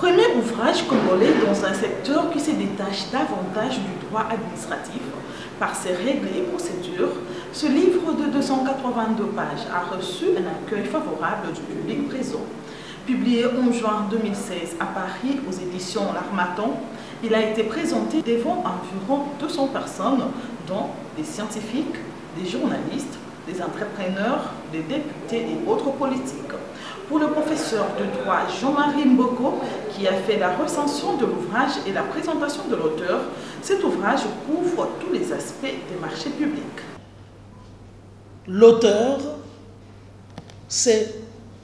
Premier ouvrage congolais dans un secteur qui se détache davantage du droit administratif par ses règles et procédures, ce livre de 282 pages a reçu un accueil favorable du public présent. Publié en juin 2016 à Paris aux éditions L'Harmattan, il a été présenté devant environ 200 personnes, dont des scientifiques, des journalistes, des entrepreneurs, des députés et autres politiques. Pour le professeur de droit Jean-Marie Mboko, qui a fait la recension de l'ouvrage et la présentation de l'auteur, cet ouvrage couvre tous les aspects des marchés publics. L'auteur s'est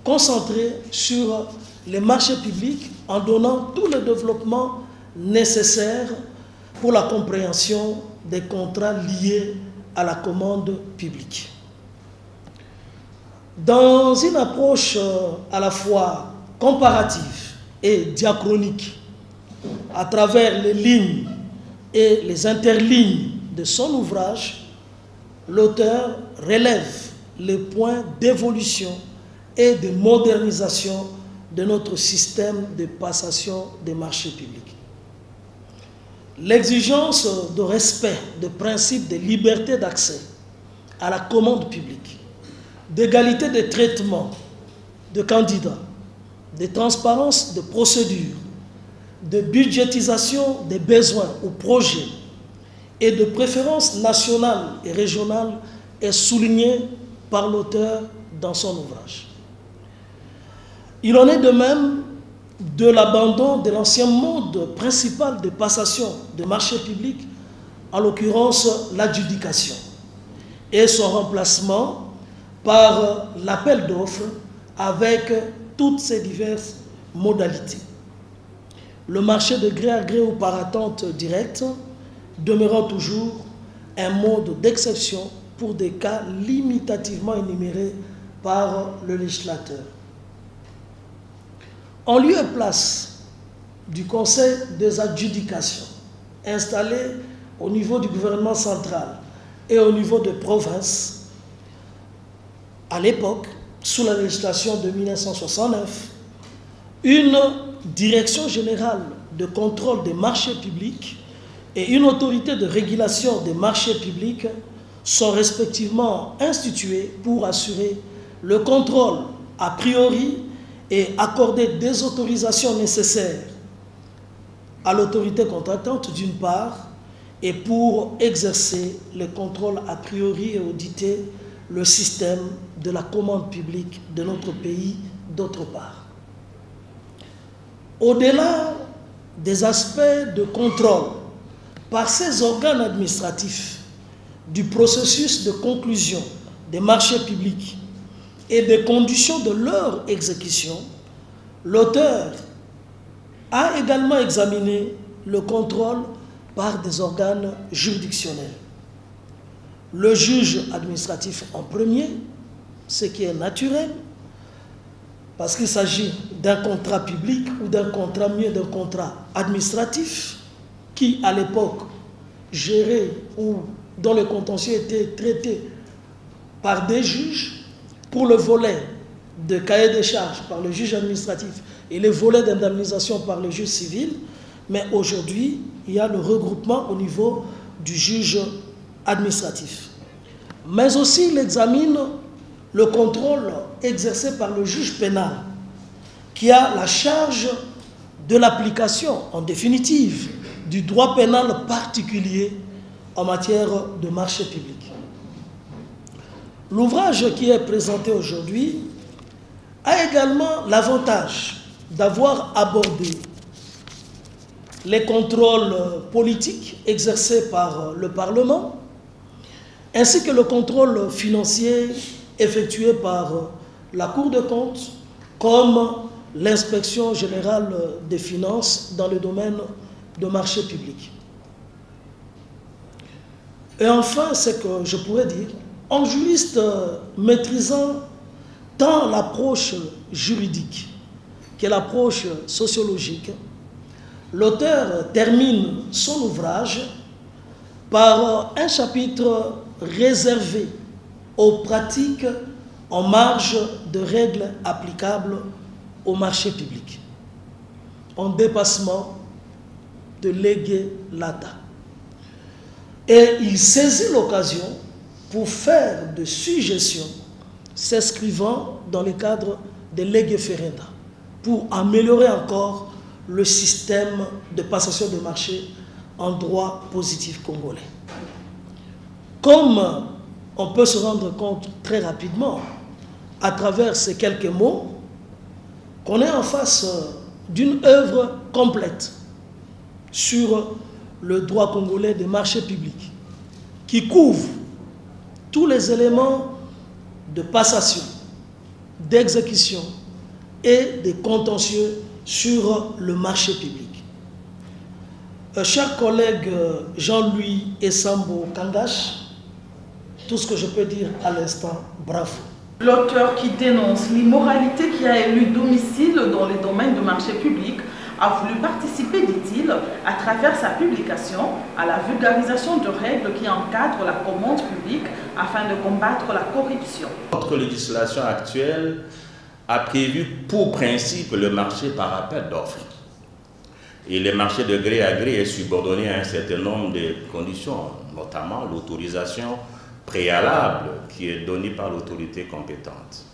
concentré sur les marchés publics en donnant tout le développement nécessaire pour la compréhension des contrats liés à la commande publique. Dans une approche à la fois comparative et diachronique, à travers les lignes et les interlignes de son ouvrage, l'auteur relève les points d'évolution et de modernisation de notre système de passation des marchés publics. L'exigence de respect des principes de liberté d'accès à la commande publique, d'égalité de traitement de candidats, de transparence de procédures, de budgétisation des besoins ou projets et de préférences nationales et régionales est soulignée par l'auteur dans son ouvrage. Il en est de même de l'abandon de l'ancien mode principal de passation de marchés publics, en l'occurrence l'adjudication, et son remplacement par l'appel d'offres avec toutes ses diverses modalités. Le marché de gré à gré ou par attente directe demeurant toujours un mode d'exception pour des cas limitativement énumérés par le législateur. En lieu et place du Conseil des adjudications installé au niveau du gouvernement central et au niveau des provinces, à l'époque, sous la législation de 1969, une direction générale de contrôle des marchés publics et une autorité de régulation des marchés publics sont respectivement instituées pour assurer le contrôle a priori et accorder des autorisations nécessaires à l'autorité contractante d'une part et pour exercer le contrôle a priori et auditer le système de la commande publique de notre pays d'autre part. Au-delà des aspects de contrôle par ces organes administratifs du processus de conclusion des marchés publics et des conditions de leur exécution, l'auteur a également examiné le contrôle par des organes juridictionnels. Le juge administratif en premier, ce qui est naturel, parce qu'il s'agit d'un contrat public ou d'un contrat mieux d'un contrat administratif qui, à l'époque, gérait ou dont le contentieux était traité par des juges pour le volet de cahier des charges par le juge administratif et le volet d'indemnisation par le juge civil, mais aujourd'hui, il y a le regroupement au niveau du juge administratif. Mais aussi, il examine le contrôle exercé par le juge pénal, qui a la charge de l'application, en définitive, du droit pénal particulier en matière de marché public. L'ouvrage qui est présenté aujourd'hui a également l'avantage d'avoir abordé les contrôles politiques exercés par le Parlement, ainsi que le contrôle financier effectué par la Cour des comptes, comme l'inspection générale des finances dans le domaine de marché public. Et enfin, c'est que je pourrais dire, en juriste maîtrisant tant l'approche juridique que l'approche sociologique, l'auteur termine son ouvrage par un chapitre réservé aux pratiques en marge de règles applicables au marché public. en dépassement de lege lata. Et il saisit l'occasion pour faire des suggestions s'inscrivant dans le cadre des lege ferenda, pour améliorer encore le système de passation de marché en droit positif congolais. Comme on peut se rendre compte très rapidement, à travers ces quelques mots, qu'on est en face d'une œuvre complète sur le droit congolais des marchés publics, qui couvre tous les éléments de passation, d'exécution et de contentieux sur le marché public. Cher collègue Jean-Louis Essambo Kangache, tout ce que je peux dire à l'instant, bravo. L'auteur qui dénonce l'immoralité qui a élu domicile dans les domaines du marché public a voulu participer, dit-il, à travers sa publication, à la vulgarisation de règles qui encadrent la commande publique afin de combattre la corruption. Notre législation actuelle a prévu pour principe le marché par appel d'offres. Et le marché de gré à gré est subordonné à un certain nombre de conditions, notamment l'autorisation préalable qui est donnée par l'autorité compétente.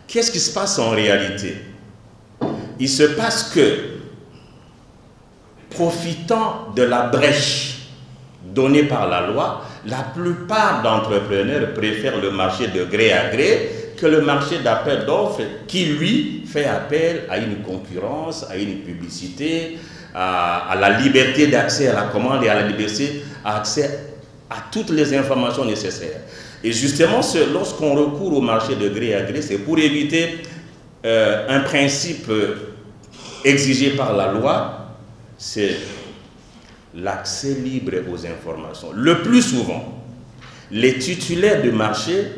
Qu'est-ce qui se passe en réalité? Il se passe que, profitant de la brèche donnée par la loi, la plupart d'entrepreneurs préfèrent le marché de gré à gré que le marché d'appel d'offres qui, lui, fait appel à une concurrence, à une publicité, à la liberté d'accès à la commande et à la liberté d'accès à toutes les informations nécessaires. Et justement, lorsqu'on recourt au marché de gré à gré, c'est pour éviter un principe exigé par la loi, c'est l'accès libre aux informations. Le plus souvent, les titulaires du marché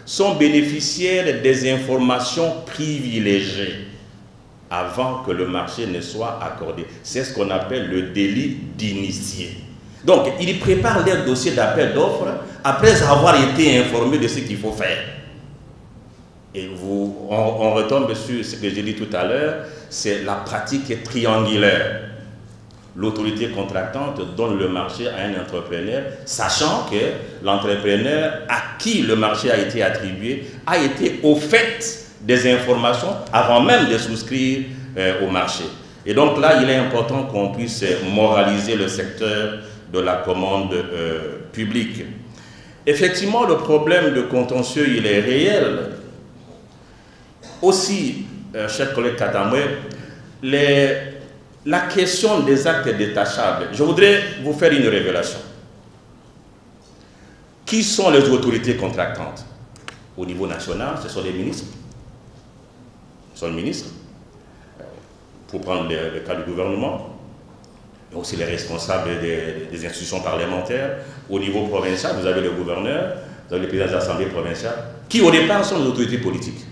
sont bénéficiaires des informations privilégiées avant que le marché ne soit accordé. C'est ce qu'on appelle le délit d'initié. Donc, ils préparent leur dossier d'appel d'offres après avoir été informés de ce qu'il faut faire. Et on retombe sur ce que j'ai dit tout à l'heure, c'est la pratique triangulaire. L'autorité contractante donne le marché à un entrepreneur, sachant que l'entrepreneur à qui le marché a été attribué a été au fait des informations avant même de souscrire au marché. Et donc là, il est important qu'on puisse moraliser le secteur de la commande publique. Effectivement, le problème de contentieux, il est réel. Aussi, cher collègue Katamwe, la question des actes détachables, je voudrais vous faire une révélation. Qui sont les autorités contractantes? Au niveau national, ce sont les ministres. Ce sont les ministres, pour prendre le cas du gouvernement, et aussi les responsables des institutions parlementaires. Au niveau provincial, vous avez le gouverneur, vous avez les présidents des assemblées provinciales, qui au départ sont les autorités politiques.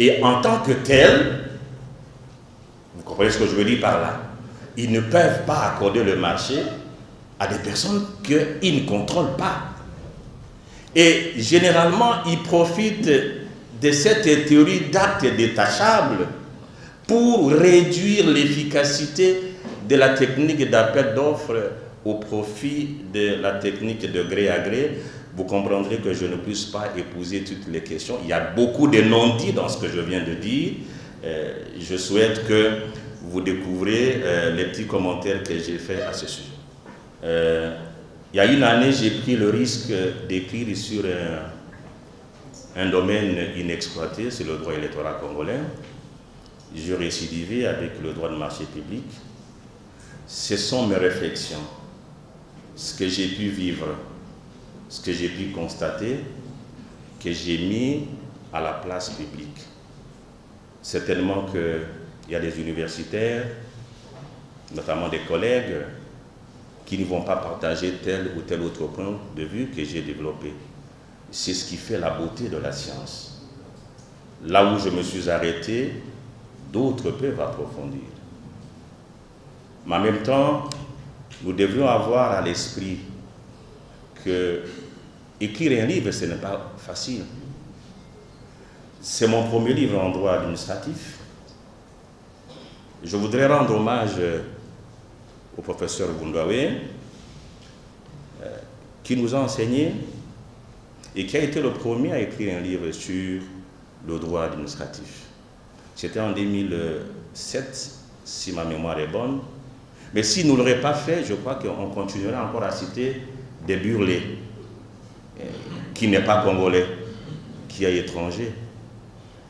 Et en tant que tels, vous comprenez ce que je veux dire par là, ils ne peuvent pas accorder le marché à des personnes qu'ils ne contrôlent pas. Et généralement, ils profitent de cette théorie d'actes détachables pour réduire l'efficacité de la technique d'appel d'offres au profit de la technique de gré à gré. Vous comprendrez que je ne puisse pas épouser toutes les questions. Il y a beaucoup de non-dits dans ce que je viens de dire. Je souhaite que vous découvrez les petits commentaires que j'ai faits à ce sujet. Il y a une année, j'ai pris le risque d'écrire sur un domaine inexploité, c'est le droit électoral congolais. Je récidivais avec le droit de marché public. Ce sont mes réflexions, ce que j'ai pu vivre, ce que j'ai pu constater, que j'ai mis à la place publique. Certainement qu'il y a des universitaires, notamment des collègues, qui ne vont pas partager tel ou tel autre point de vue que j'ai développé. C'est ce qui fait la beauté de la science. Là où je me suis arrêté, d'autres peuvent approfondir. Mais en même temps, nous devrions avoir à l'esprit que écrire un livre, ce n'est pas facile. C'est mon premier livre en droit administratif. je voudrais rendre hommage au professeur Boundouawé, qui nous a enseigné et qui a été le premier à écrire un livre sur le droit administratif. C'était en 2007, si ma mémoire est bonne. Mais s'il ne l'aurait pas fait, je crois qu'on continuerait encore à citer des Burlé, qui n'est pas congolais, qui est étranger.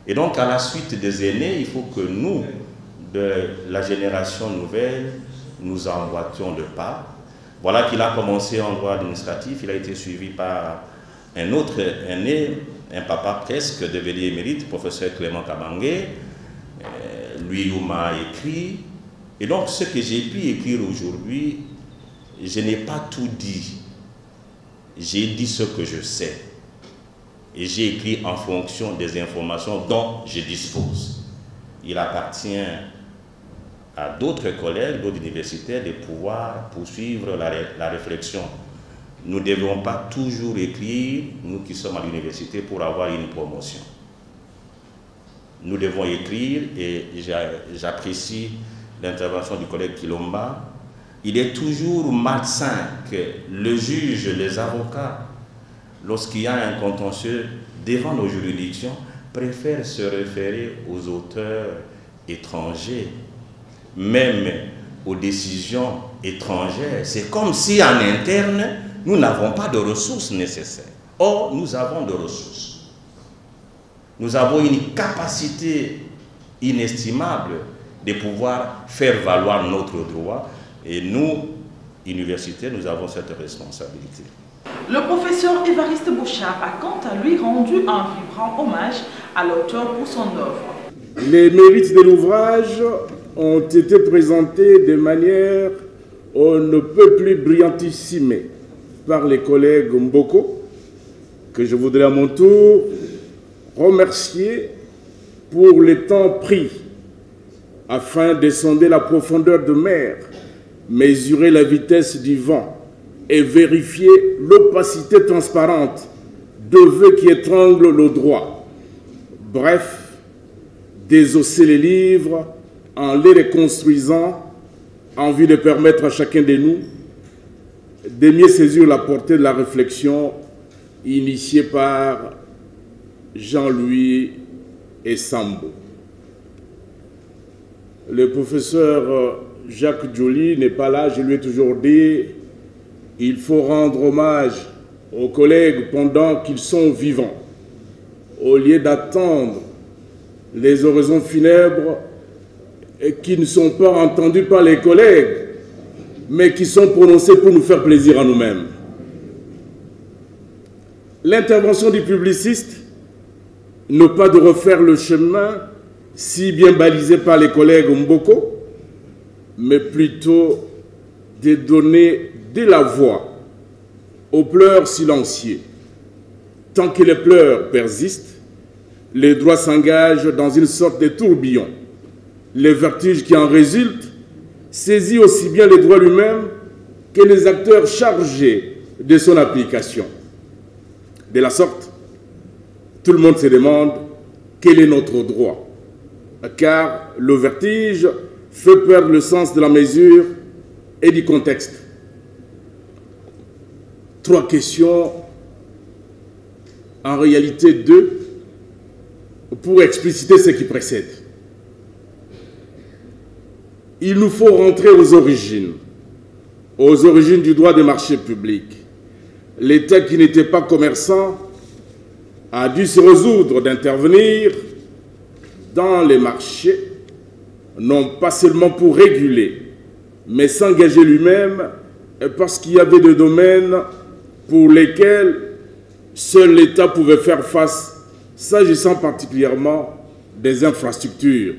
Et donc, à la suite des aînés, il faut que nous, de la génération nouvelle, nous emboîtions le pas. Voilà qu'il a commencé en droit administratif, il a été suivi par un autre aîné, un papa presque, devenu émérite, professeur Clément Kabangé. Lui, il m'a écrit. Et donc, ce que j'ai pu écrire aujourd'hui, je n'ai pas tout dit. J'ai dit ce que je sais. Et j'ai écrit en fonction des informations dont je dispose. Il appartient à d'autres collègues, d'autres universitaires, de pouvoir poursuivre la réflexion. Nous ne devons pas toujours écrire, nous qui sommes à l'université, pour avoir une promotion. Nous devons écrire, et j'apprécie l'intervention du collègue Kilomba. Il est toujours malsain que le juge, les avocats, lorsqu'il y a un contentieux devant nos juridictions, préfèrent se référer aux auteurs étrangers, même aux décisions étrangères. C'est comme si en interne, nous n'avons pas de ressources nécessaires. Or, nous avons de ressources. Nous avons une capacité inestimable de pouvoir faire valoir notre droit. Et nous, universitaires, nous avons cette responsabilité. Le professeur Évariste Bouchard a quant à lui rendu un vibrant hommage à l'auteur pour son œuvre. Les mérites de l'ouvrage ont été présentés de manière on ne peut plus brillantissime par les collègues Mboko, que je voudrais à mon tour remercier pour le temps pris afin de sonder la profondeur de mer, mesurer la vitesse du vent et vérifier l'opacité transparente de vœux qui étranglent le droit. Bref, désosser les livres en les reconstruisant en vue de permettre à chacun de nous de mieux saisir la portée de la réflexion initiée par Jean-Louis Essambo. Le professeur Jacques Joly n'est pas là, je lui ai toujours dit, il faut rendre hommage aux collègues pendant qu'ils sont vivants, au lieu d'attendre les oraisons funèbres qui ne sont pas entendues par les collègues, mais qui sont prononcées pour nous faire plaisir à nous-mêmes. L'intervention du publiciste, ne pas de refaire le chemin si bien balisé par les collègues Mboko, mais plutôt de donner de la voix aux pleurs silencieux. Tant que les pleurs persistent, les droits s'engagent dans une sorte de tourbillon. Les vertiges qui en résultent saisissent aussi bien les droits lui-même que les acteurs chargés de son application. De la sorte, tout le monde se demande quel est notre droit, car le vertige fait perdre le sens de la mesure et du contexte. Trois questions, en réalité deux, pour expliciter ce qui précède. Il nous faut rentrer aux origines du droit des marchés publics. L'État qui n'était pas commerçant a dû se résoudre d'intervenir dans les marchés, non pas seulement pour réguler, mais s'engager lui-même parce qu'il y avait des domaines pour lesquels seul l'État pouvait faire face, s'agissant particulièrement des infrastructures.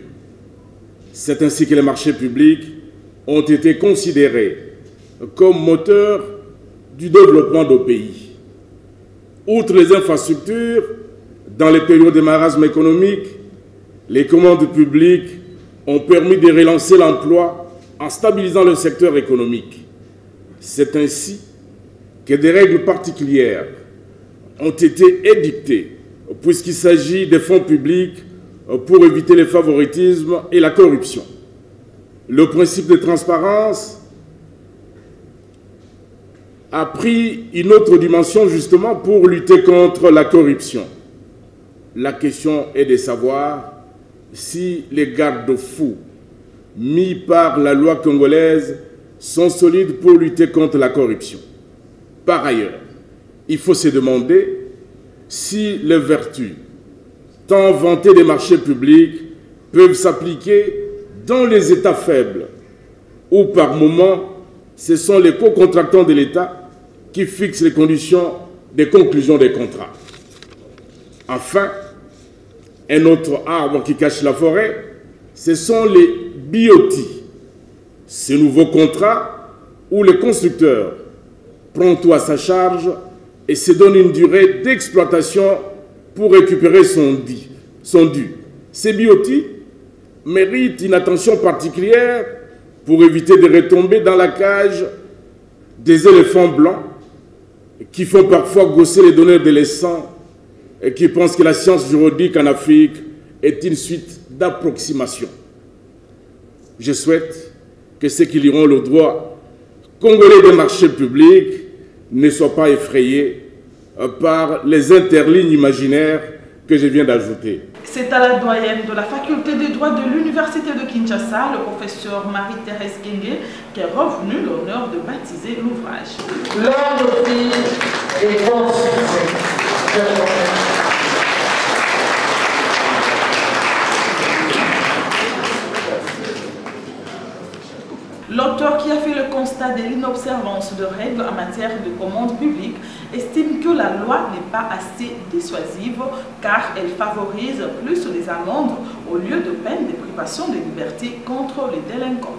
C'est ainsi que les marchés publics ont été considérés comme moteurs du développement de pays. Outre les infrastructures, dans les périodes de marasme économique, les commandes publiques ont permis de relancer l'emploi en stabilisant le secteur économique. C'est ainsi que des règles particulières ont été édictées, puisqu'il s'agit des fonds publics pour éviter les favoritismes et la corruption. le principe de transparence a pris une autre dimension justement pour lutter contre la corruption. La question est de savoir si les garde-fous mis par la loi congolaise sont solides pour lutter contre la corruption. Par ailleurs, il faut se demander si les vertus tant vantées des marchés publics peuvent s'appliquer dans les États faibles, où par moment, ce sont les co-contractants de l'État qui fixent les conditions de conclusion des contrats. Enfin, un autre arbre qui cache la forêt, ce sont les BOT, ces nouveaux contrats où le constructeur prend tout à sa charge et se donne une durée d'exploitation pour récupérer son dû. Ces BOT méritent une attention particulière pour éviter de retomber dans la cage des éléphants blancs qui font parfois gausser les donneurs de leçons et qui pensent que la science juridique en Afrique est une suite d'approximations. Je souhaite que ceux qui liront le droit congolais des marchés publics ne soient pas effrayés par les interlignes imaginaires que je viens d'ajouter. C'est à la doyenne de la faculté des droits de l'Université de Kinshasa, le professeur Marie-Thérèse Kenge, qui est revenu l'honneur de baptiser l'ouvrage. L'heure de vie est constituée. L'auteur, qui a fait le constat de l'inobservance de règles en matière de commande publique, estime que la loi n'est pas assez dissuasive car elle favorise plus les amendes au lieu de peine de privation de liberté contre les délinquants.